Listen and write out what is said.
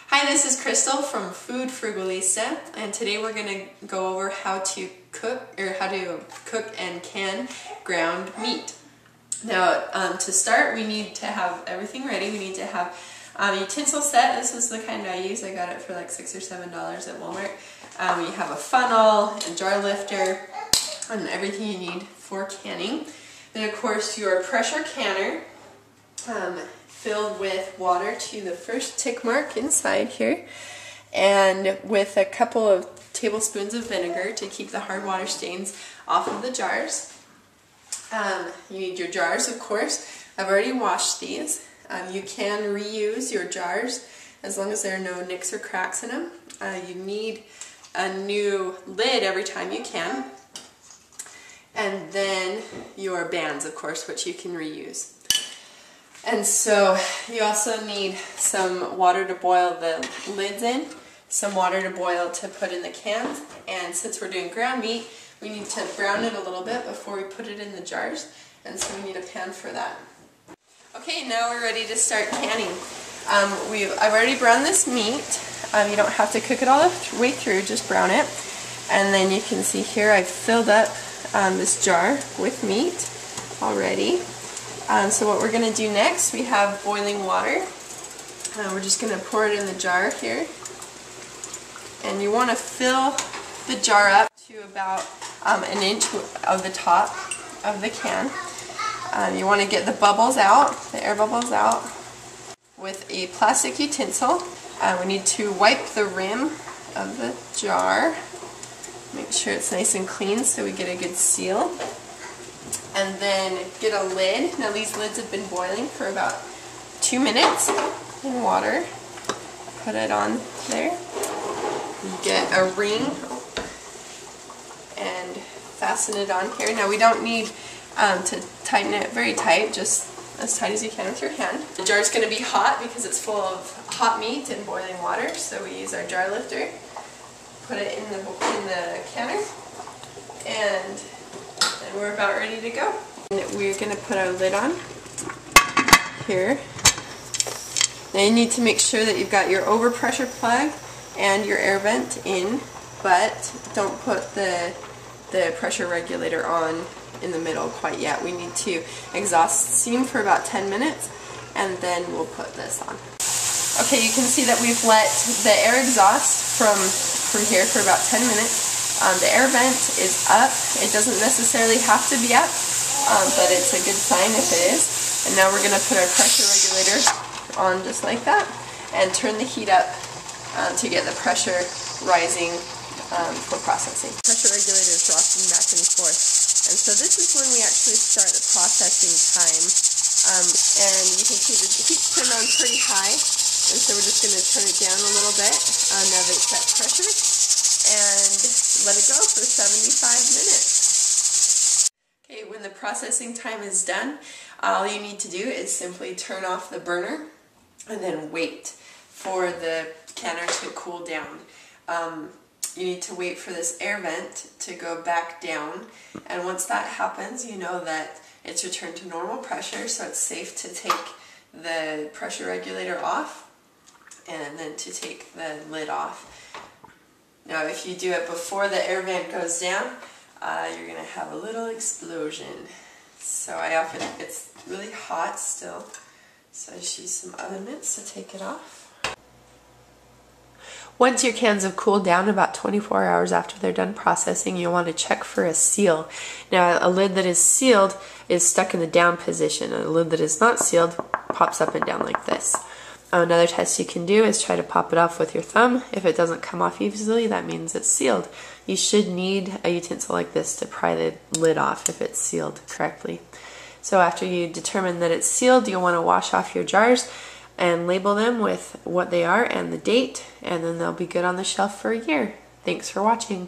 Hi, this is Crystal from Food Frugalista, and today we're going to go over how to cook and can ground meat. Now, to start, we need to have everything ready. We need to have a utensil set. This is the kind I use. I got it for like $6 or $7 at Walmart. You have a funnel, a jar lifter, and everything you need for canning. Then, of course, your pressure canner. Filled with water to the first tick mark inside here, and with a couple of tablespoons of vinegar to keep the hard water stains off of the jars. You need your jars, of course. I've already washed these. You can reuse your jars as long as there are no nicks or cracks in them. You need a new lid every time you can. And then your bands, of course, which you can reuse. And so you also need some water to boil the lids in, some water to boil to put in the cans, and since we're doing ground meat, we need to brown it a little bit before we put it in the jars, and so we need a pan for that. Okay, now we're ready to start canning. I've already browned this meat. You don't have to cook it all the way through, just brown it. And then you can see here I've filled up this jar with meat already. So what we're going to do next, we have boiling water. We're just going to pour it in the jar here. And you want to fill the jar up to about an inch of the top of the can. You want to get the bubbles out, the air bubbles out, with a plastic utensil. We need to wipe the rim of the jar. Make sure it's nice and clean so we get a good seal. And then get a lid. Now these lids have been boiling for about 2 minutes in water. Put it on there. Get a ring and fasten it on here. Now we don't need to tighten it very tight, just as tight as you can with your hand. The jar is going to be hot because it's full of hot meat and boiling water, so we use our jar lifter. Put it in the canner, and we're about ready to go. And we're going to put our lid on here. Now you need to make sure that you've got your overpressure plug and your air vent in, but don't put the pressure regulator on in the middle quite yet. We need to exhaust steam for about 10 minutes, and then we'll put this on. Okay, you can see that we've let the air exhaust from here for about 10 minutes. The air vent is up. It doesn't necessarily have to be up, but it's a good sign if it is. And now we're going to put our pressure regulator on just like that and turn the heat up to get the pressure rising for processing. Pressure regulator is rocking back and forth. And so this is when we actually start the processing time. And you can see the heat's turned on pretty high. And so we're just going to turn it down a little bit now that it's at pressure. And let it go for 75 minutes. Okay, when the processing time is done, all you need to do is simply turn off the burner and then wait for the canner to cool down. You need to wait for this air vent to go back down, and once that happens, you know that it's returned to normal pressure, so it's safe to take the pressure regulator off and then to take the lid off. Now, if you do it before the air vent goes down, you're going to have a little explosion. So it's really hot still, so I just use some oven mitts to take it off. Once your cans have cooled down, about 24 hours after they're done processing, you'll want to check for a seal. Now, a lid that is sealed is stuck in the down position. A lid that is not sealed pops up and down like this. Another test you can do is try to pop it off with your thumb. If it doesn't come off easily, that means it's sealed. You should need a utensil like this to pry the lid off if it's sealed correctly. So after you determine that it's sealed, you'll want to wash off your jars and label them with what they are and the date, and then they'll be good on the shelf for a year. Thanks for watching.